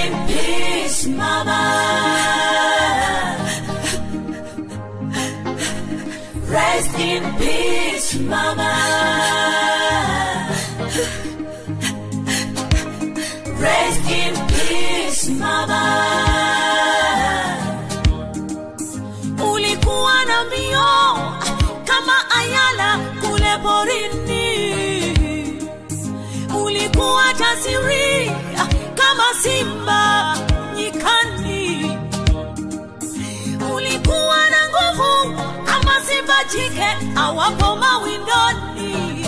in peace, Mama. Rest in peace, Mama. Rest in peace, Mama. Ulikuwa na mbio kama ayala kule porini. Ulikuwa jasiri kama simba nyikani. Ulikuwa na nguvu kama simba jike awapo mawindoni.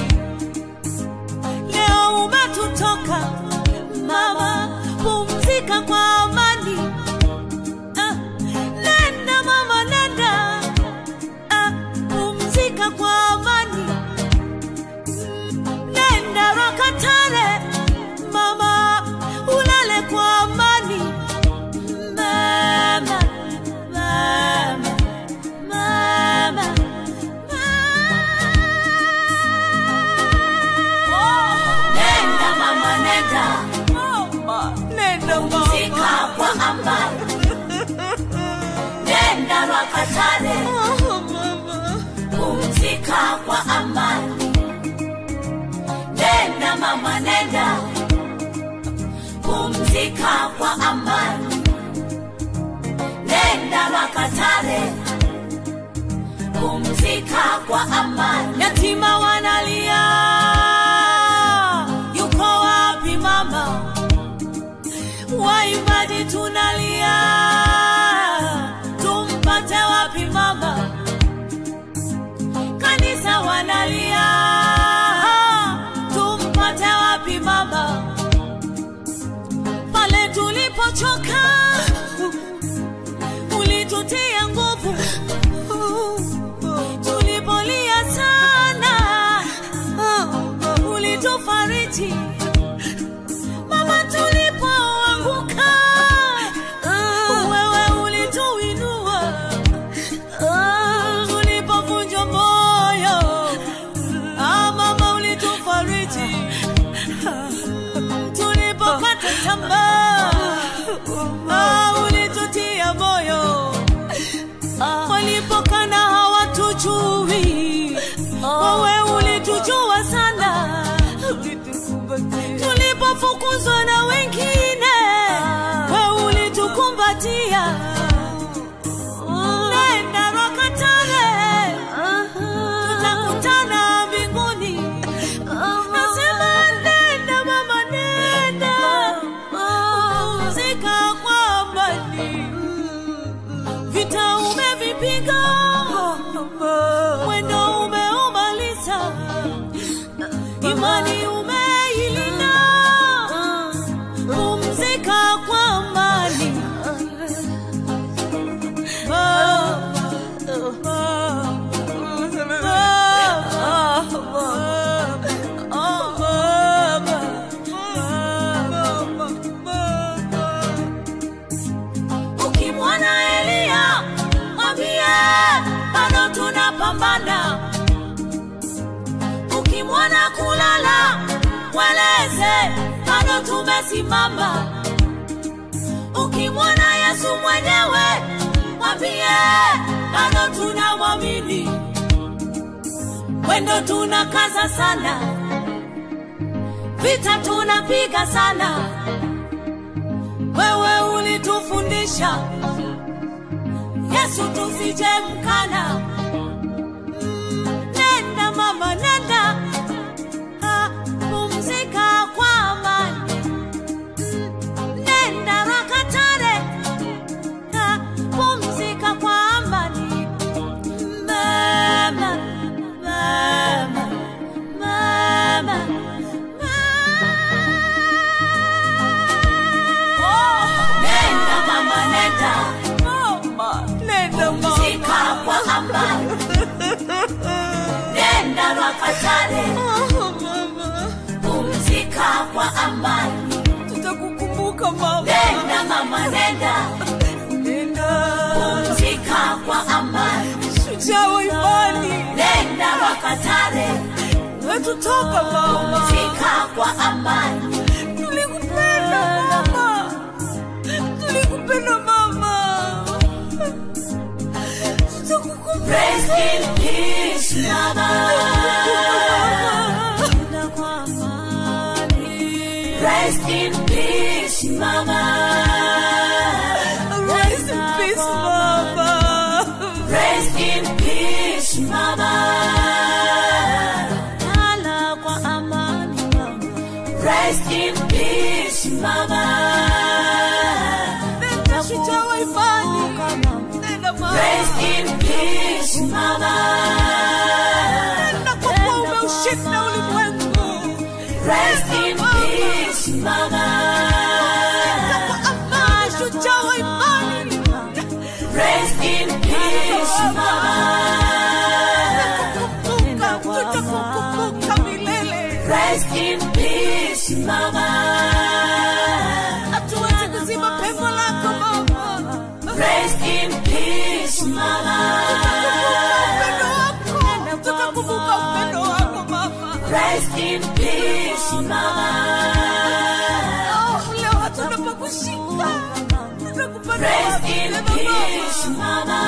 Leo umetutoka Mama, pumzika kwa amani. Nenda Mama, nenda. Pumzika kwa amani. Nenda Rakatare Mama, ulale kwa amani. Mama, Mama, Mama, nenda Mama, nenda. Nenda pumzika kwa amani. Nenda Rakatare pumzika kwa amani. Nenda Mama, nenda pumzika kwa amani. Nenda Rakatare pumzika kwa amani. Yatima wanalia, yuko wapi Mama? Waimbaji tunalia, tumpate wapi Mama? Kanisa wanalia, tumpate wapi Mama? Pale tulipochoka ulitutia nguvu. Tulipolia sana ulitufariji Mama. Tulipoanguka wewe ulituinua. Tulipovunjwa moyo Mama ulitufariji. Tulipokata tamaa ulitutia moyo. Walipokana hawatujui wewe ulitujua sana. Tulipofukuzwa na wengine wewe ulitukumbatia. Nenda Rakatare tutakutana mbinguni. Nasema nenda Mama, nenda pumzika kwa amani. Vita umevipiga, mwendo umeumaliza, imani umeilinda. Pumzika kwa amani. Ukimwona Elia mwambie bado tunapambana. Ukimwona kulala mweleze bado tumesimama. Ukimwona Yesu mwenyewe mwambie bado tunamwamini. Mwendo tunakaza sana, vita tunapiga sana. Wewe ulitufundisha Yesu tusije mkana. Nenda Mama, nenda pumzika kwa amani. Nenda Rakatare pumzika kwa amani. Mama, Mama, Mama, nenda Mama, nenda. Nenda pumzika kwa amani. Nenda Rakatare pumzika kwa amani. Tutakukumbuka Mama. Nenda Mama, nenda. Pumzika kwa amani. Shujaa wa imani. Nenda Rakatare wetutoka Mama. Pumzika kwa amani. Tulikupenda Mama. Rest in peace, mama. Rest in peace, mama. Rest in peace, mama. Rest in peace, mama. Rest in peace, mama. Rest in peace, mama. Rest in peace, mama. Rest in peace, mama. Rest in peace, mama. Rest in peace, mama. Rest in peace, mama. Rest in peace, mama.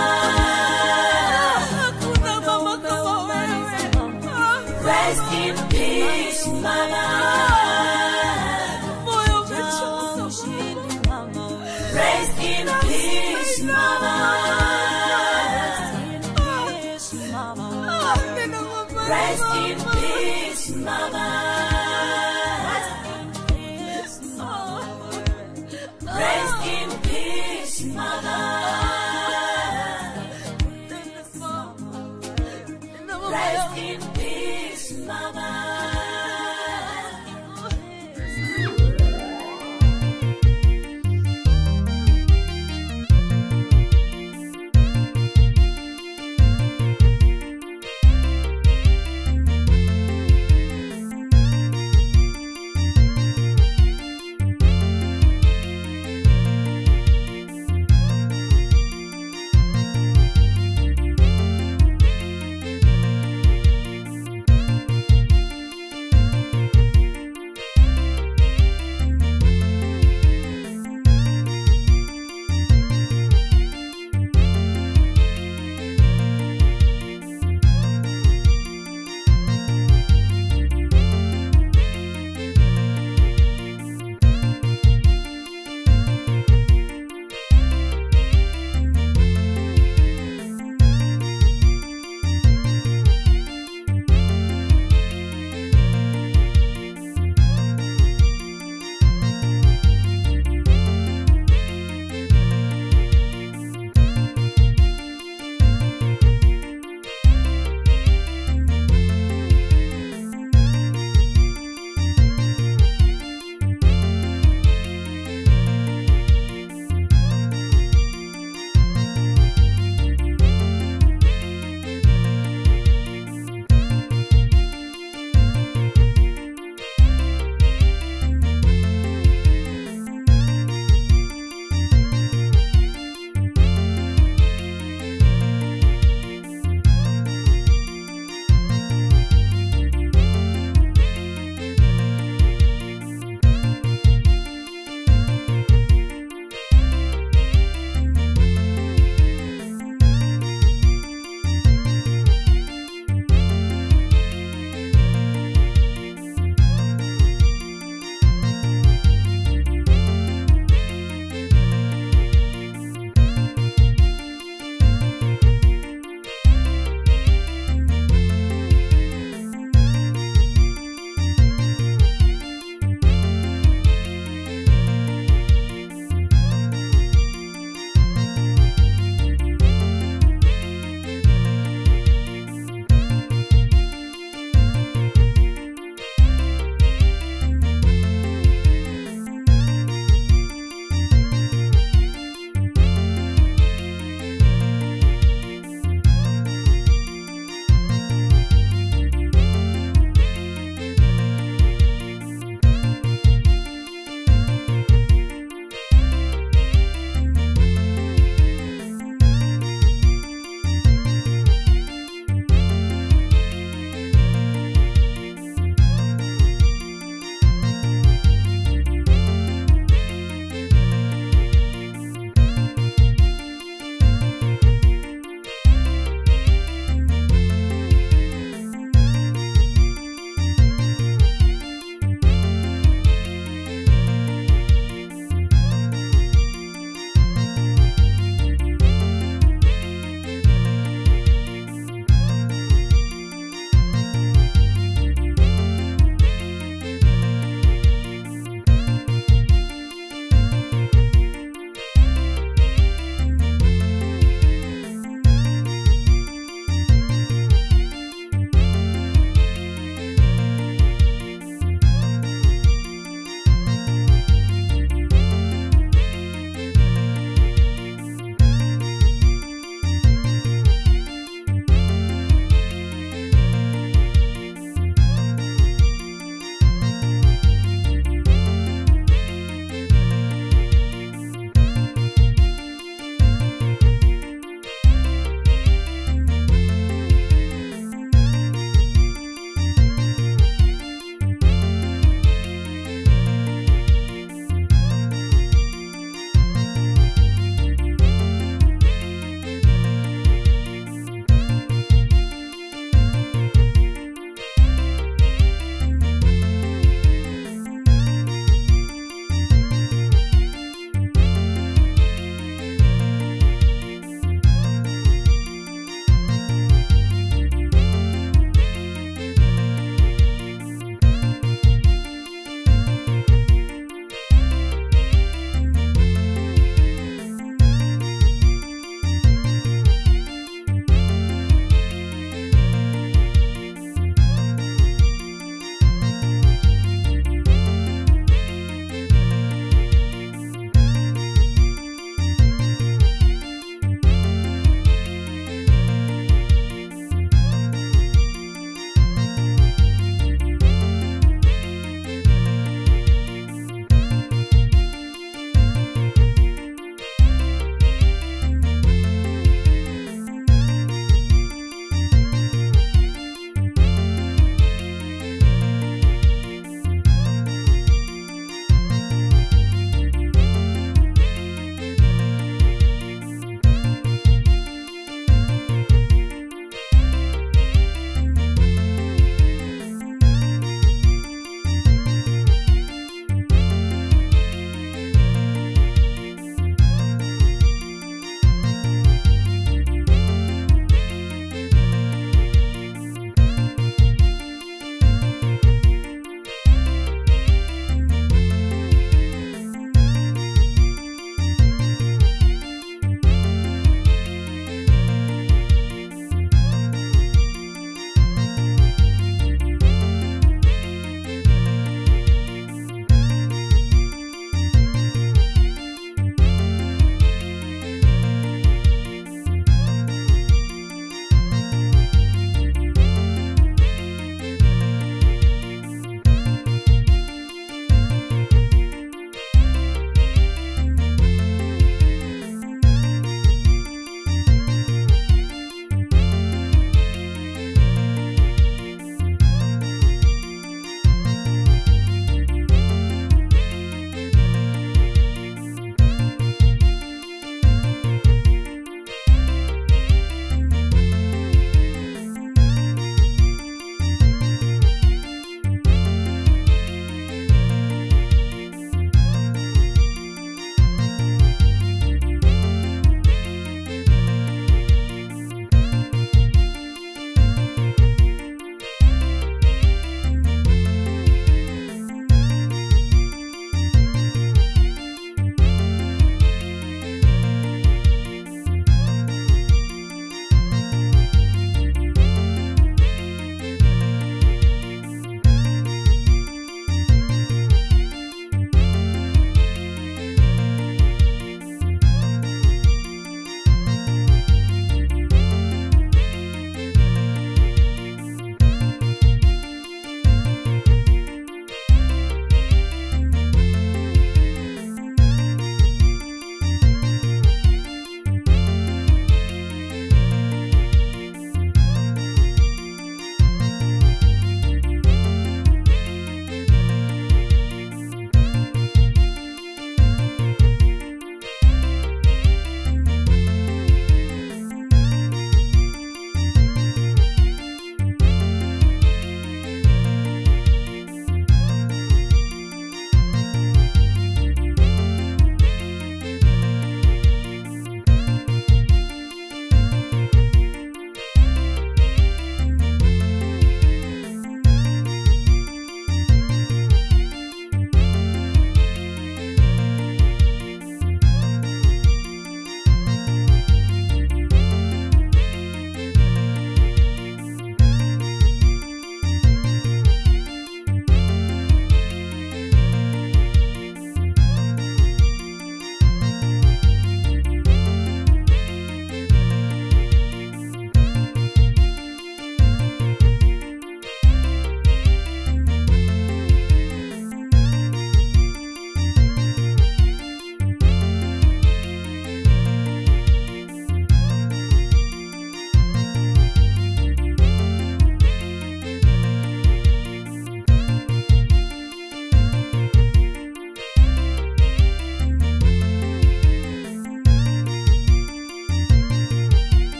Rest in peace, mama. Rest in peace, mama. Rest in peace, mama. Rest in peace, mama. Rest in peace, mama.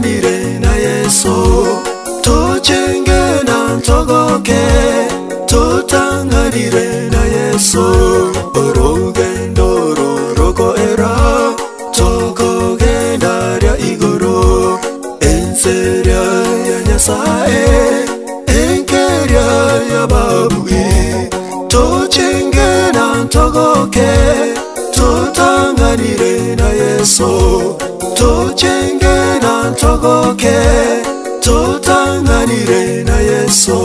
tutanganire na Yesu, tochenge na ntogoke, tutanganire na Yesu, orugendo roroko era, tokogenda rya igoro, enseria ya Nyasaye, enkeria ya babui, tochenge na ntogoke, tutanganire na Yesu, tochenge na ntogoke, tutanganire na Yesu.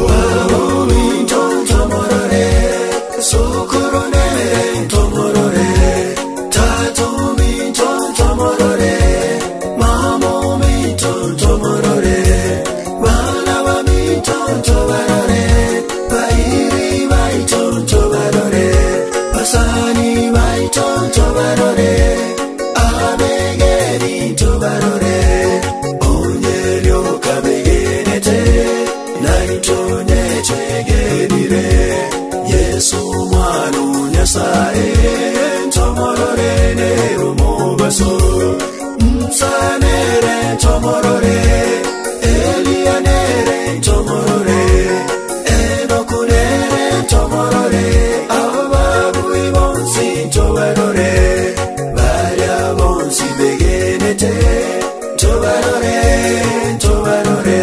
Babomi tontomorore, sokoronere tomorore, tatomi tontomorore, mamomi tontomorore, banawami tontobarore, bairi bai tontobarore, basani bai tontobarore, abegeri tobarore, onyelyo kabegenete, naitonye chegenire, Yesu mwanu Nyasaye, tomorore nero mubaso, msanere tomorore, elianere tomorore, enokunere tomorore, ababu ibonsi tobarore, baria bonsi begenete, tobarore, tobarore.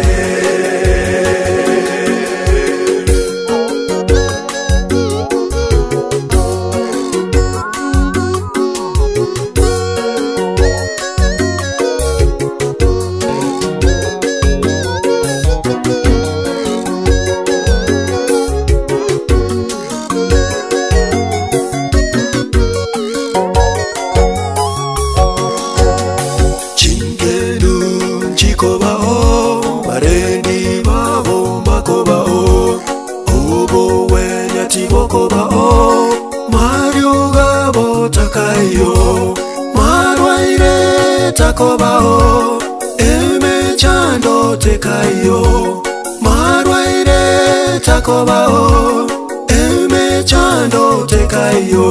Takobao, eme chando tekayo, marwaire takobao, eme chando tekayo,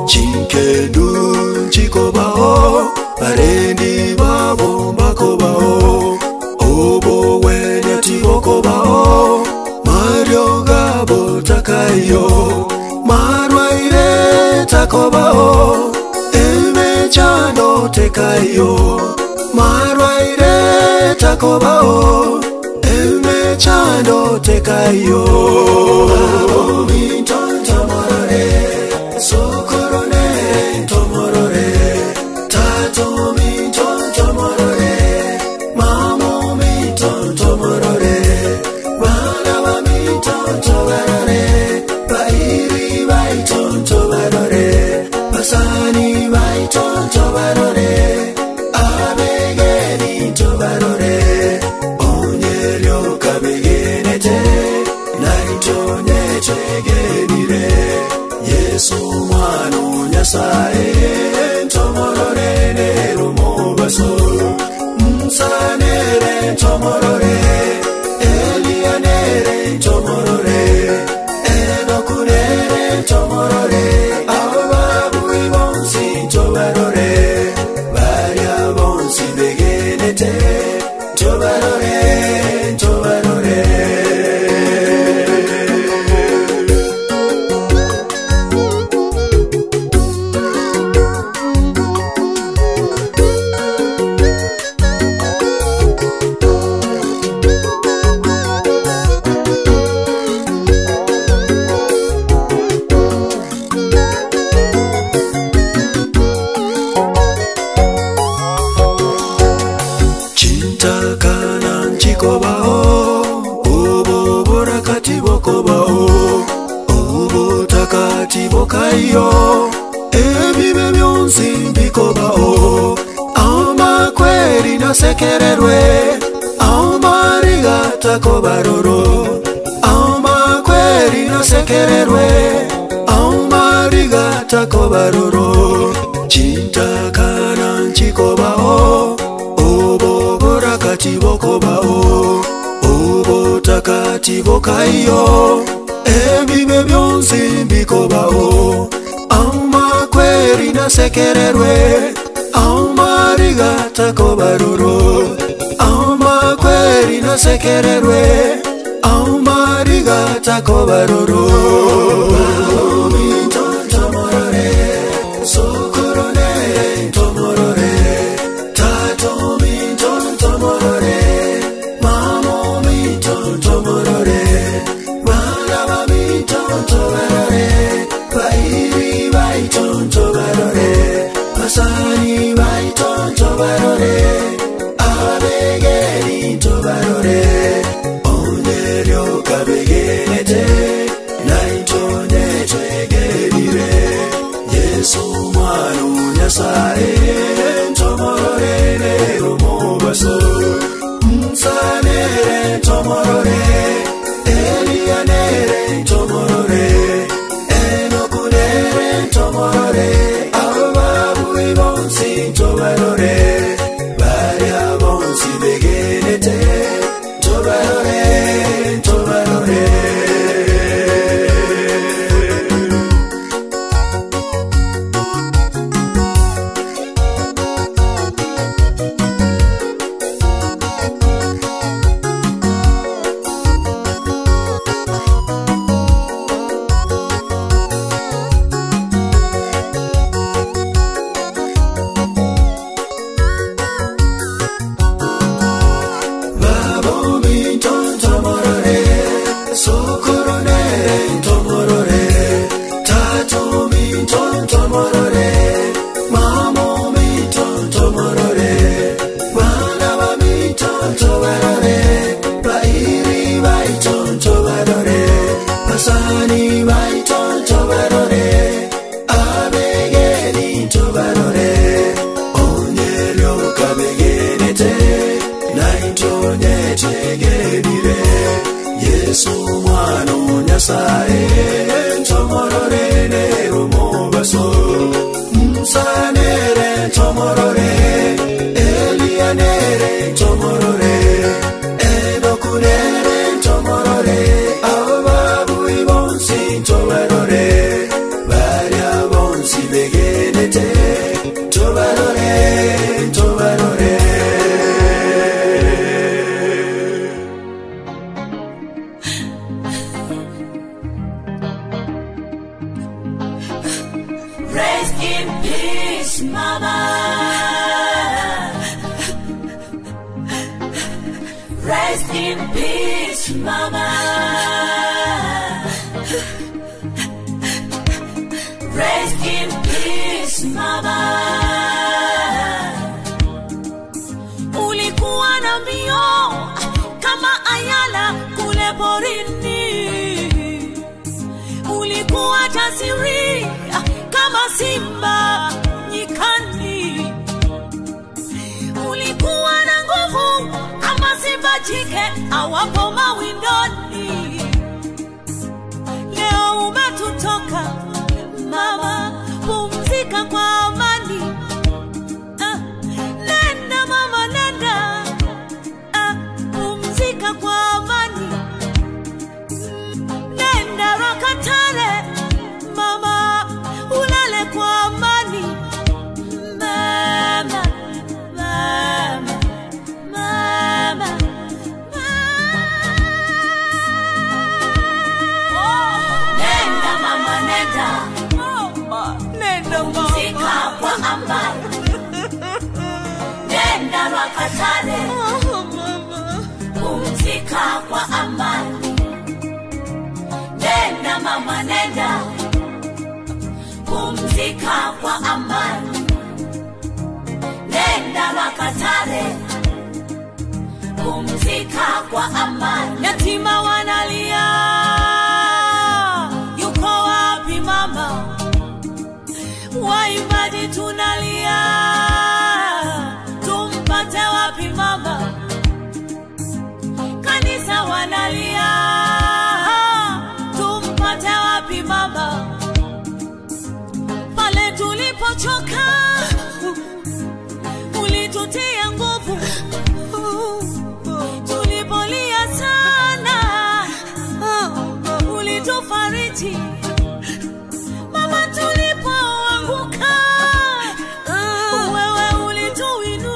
chinkendu chikobao, parendi babo makobao, obo wenya tibokobao, mario gabo takayo, marwaire takobao, chando tekayo, marwaire takobao, eme chando tekayo. Babomi tontomorore, sokorone tomorore, tatomi tontomorore, mamomi tontomorore, banawami tontobarore, bairi bai tontobarore, basani bai tontobarore, abegeni tobarore, onyelyo kabegenete, naitonye chegenire, Yesu mwanu Nyasaye, tomorore nero mubaso, msanere tomorore, elianere tomorore, enokunere tomorore, ababu ibonsi tobarore, baria bonsi begenete, tobarore, tobarore. Bokayo, ebibe byonsi mbikobao, amakweri nasekererwe, amariga takobaroro, amakweri nasekererwe, amariga takobaroro, chintakana nchikobao, obo borakati bokobao, obo takati bokayo, ebibe byonsi mbikobao, amakweri nasekererwe, amariga Aumariga tako baroro Auma kweri no sekererwe Aumariga tako baroro Baomi tontomorore Sokorone tomorore Tatomi tontomorore Mamomi tontomorore Manabami tontomorore Bairi bai tontomorore Masani bai tontomorore Abegeri tontomorore Onerio kabegenete Naitone twegerire Yesu mwanu nyasae Tomorore nero mobaso Msanere tomorore Elianere tomorore Enokunere tomorore Ababu ibonsi tomorore Baria bonsi begenete Tomorore, tomorore Masani vai tonto barore Abegeni to barore Onerio kabegenete Naito nete gerire Yesu mwano nyasae Tomorore nero mobaso Msanere tomorore Elianere tomorore Enokunere tomorore Tobarore, varia bonsi begenete, tobarore, tobarore. Rest in peace, Mama. Rest in peace, Mama. Rest in peace, Mama. Ulikuwa na mbio kama ayala kule porini. Ulikuwa jasiri kama simba nyikani. Ulikuwa na nguvu kama simba jike awapo mawindoni. Leo umetutoka Mama, pumzika kwa amani. Nenda mama, nenda. Pumzika kwa amani. Nenda Rakatare, mama, ulale kwa amani. Mama, mama, mama, nenda mama, nenda. Pumzika kwa amani. Nenda Rakatare. Pumzika kwa amani. Nenda mama, nenda. Pumzika kwa amani. Nenda Rakatare. Pumzika kwa amani. Yatima wanalia, yuko wapi mama? Waimbaji tunalia, tumpate wapi mama? Kanisa wanalia, tumpate wapi mama? Pale tulipochoka, ulitutia nguvu. Tulipolia sana, ulitufariji. Mama tulipoanguka, wewe ulituinua.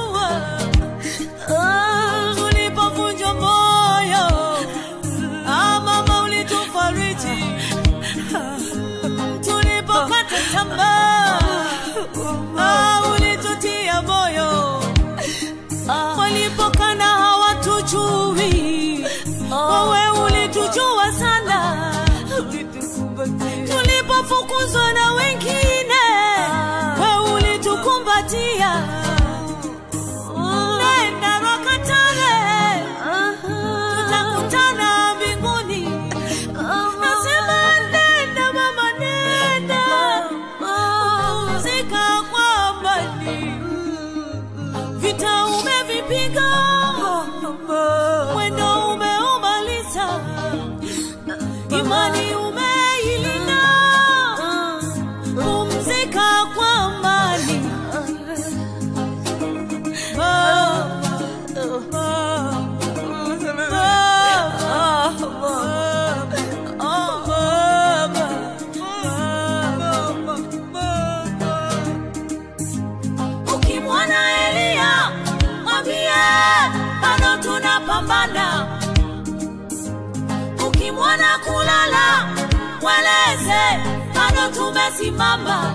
simama.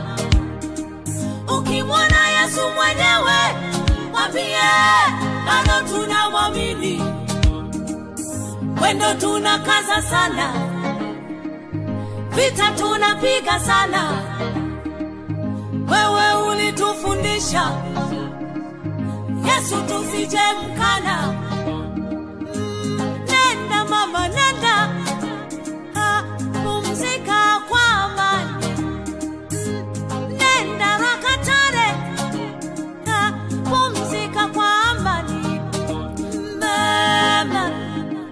Ukimwona Yesu mwenyewe mwambie bado tunamwamini. Wendo tunakaza sana, vita tunapiga sana. Wewe ulitufundisha Yesu tusije mkana. Nenda mama nenda, pumzika kwa amani. Nenda Rwakatare, pumzika kwa amani. Mama,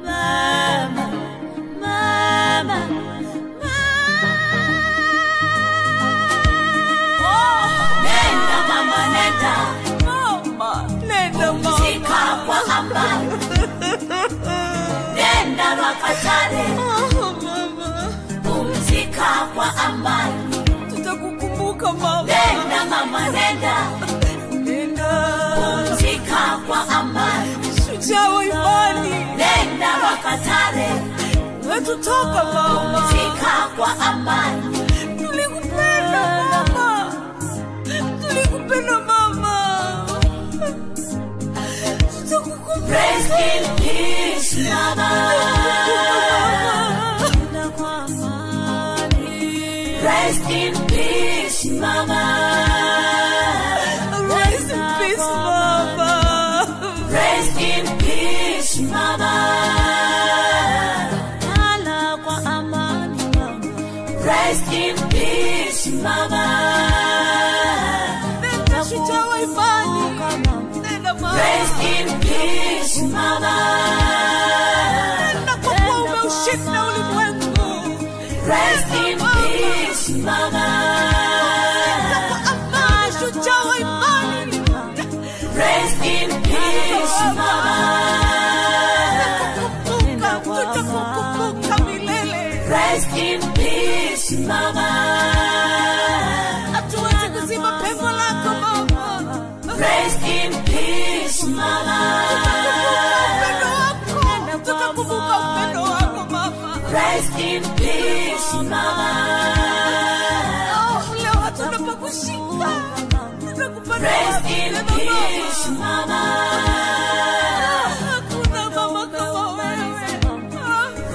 mama, mama, nenda mama nenda, pumzika kwa amani. Nenda Rwakatare, pumzika kwa amani. Tutakukumbuka mama. Nenda mama nenda, pumzika kwa amani. Shujaa wa imani. Nenda Rwakatare, Wetutoka mama. pumzika kwa amani. Tulikupenda mama. Tulikupenda mama. Tutakukumbuka. Rest in peace mama. Rest in peace mama. Rest in peace mama. Rest in peace mama. Lala kwa amani mama. Rest in peace mama. Nenda shujaa wa imani. Nenda mama. Rest in peace mama. Nenda kwa kuwa umeushinda ulimwengu. Rest in peace mama. Shujaa wa imani. Rest in peace mama. Tutakukumbuka milele. Rest in peace mama. Hatuwezi kuzima pengo lako mama. Rest in peace mama. Tutakumbuka upendo wako mama. Rest in peace mama. Leo hatuna pa kushika. Tutakupenda Rest in peace mama. Hakuna mama kama wewe.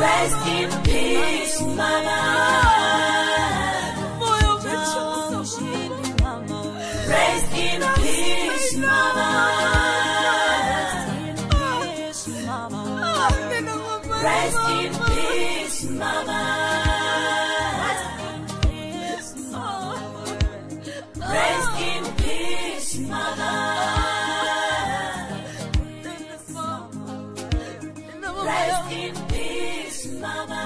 Rest in peace mama. Moyo umechoka. Rest in peace mama. Nenda mama. Rest in peace mama. Rest in peace mama. Rest in peace mama.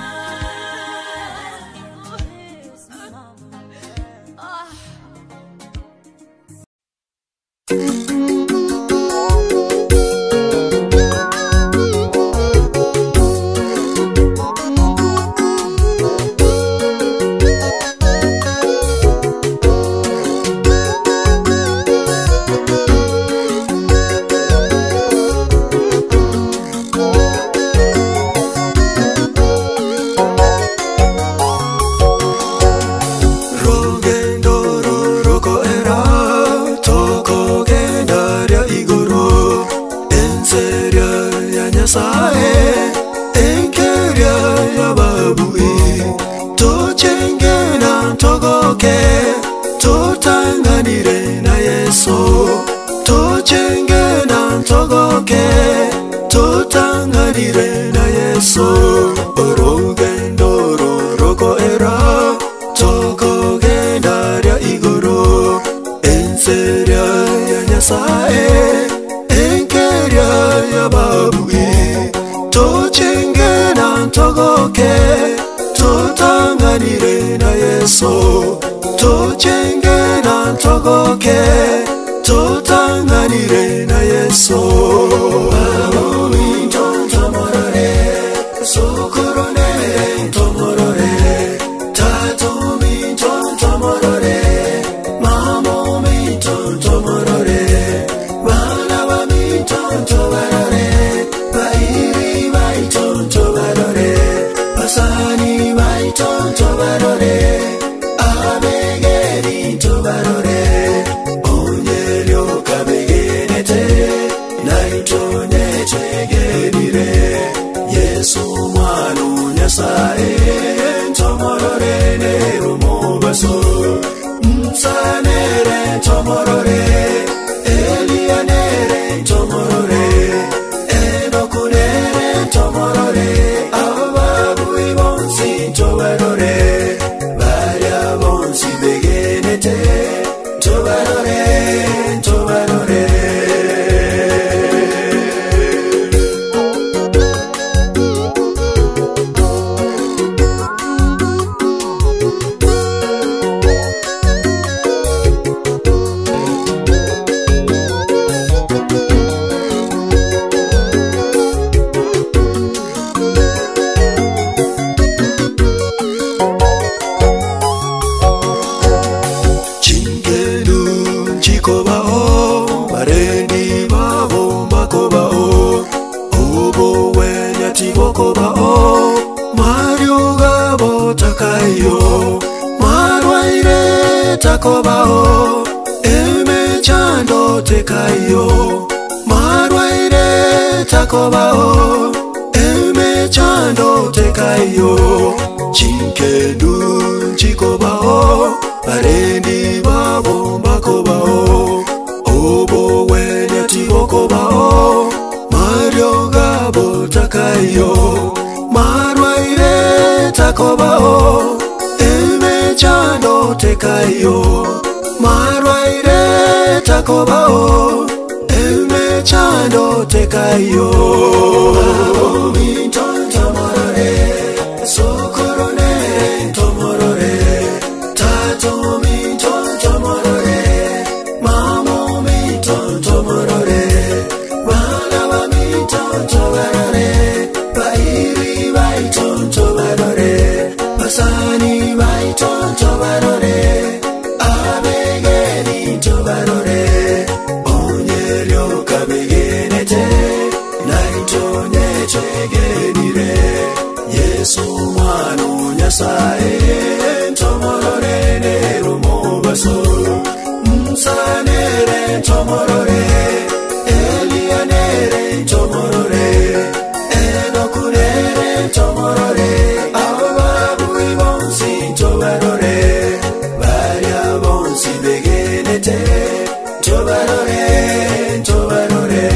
Basani vai tonto barore, abege takobao eme chando tekayo chinkendu chikobao parendi babo bakobao obo wenya tibokobao mario gabo takayo marwaire takobao eme chando tekayo marwaire takobao eme chando tekayo minton tomorore sokorone tomorore tato minton tomorore mamo minton tomorore bana minton tomorore bairi baiton tomorore basani baiton tomorore abegeni tomorore onyerio kabegenete naitonye chegenire Yesu mwana nyasaye tomorore nerumo baso msanere tomorore elianere tomorore enokunere tomorore ababu ibonsi tomorore baria bonsi begenete tomorore tomorore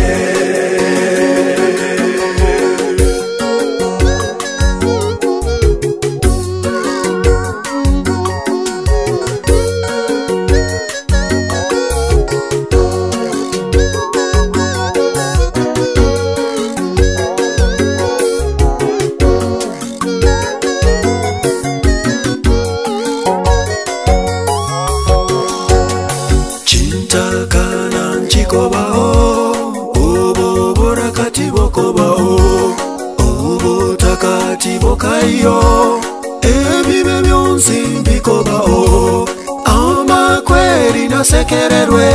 Bokayo ebibe byonsi bikobao ama kweri na sekererwe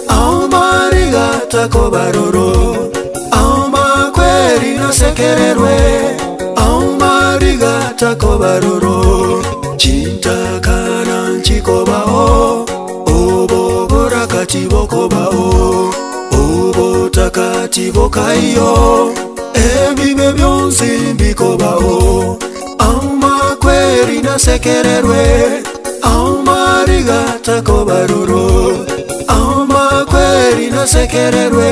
ama rigata kobaroro ama kweri na sekererwe ama rigata kobaroro chintakana chikobao obo borakati bokobao obo takati bokayo ebibe byonsi bikobao ama kweri na sekererwe ama rigata kobaroro ama kweri na sekererwe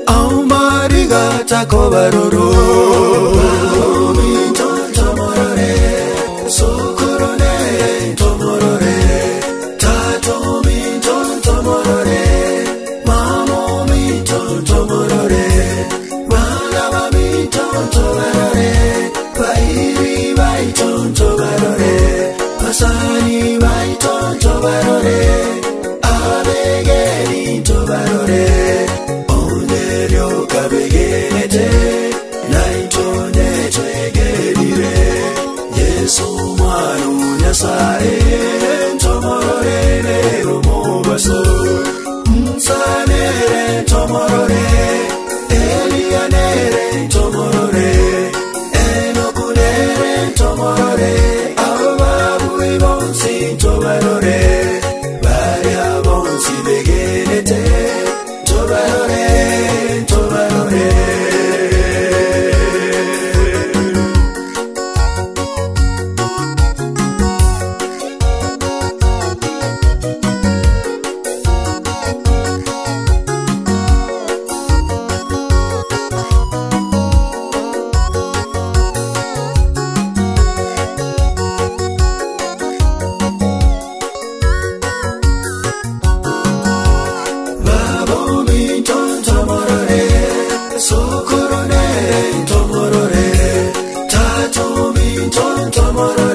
ama rigata kobaroro minton tomorore sokorone tomorore tato minton tomorore mamo minton tomorore tomorore bairi baiton tomorore basani baiton tomorore abegeni tomorore onerio kabegenete naitonye chegenire Yesu mwana nyasaye tomorore nerumo baso msanere tomorore elianere tomorore enokunere tomorore ababu ibonsi tomorore baria bonsi begenete tomorore tomorore sokorone tomorore tato minton tomorore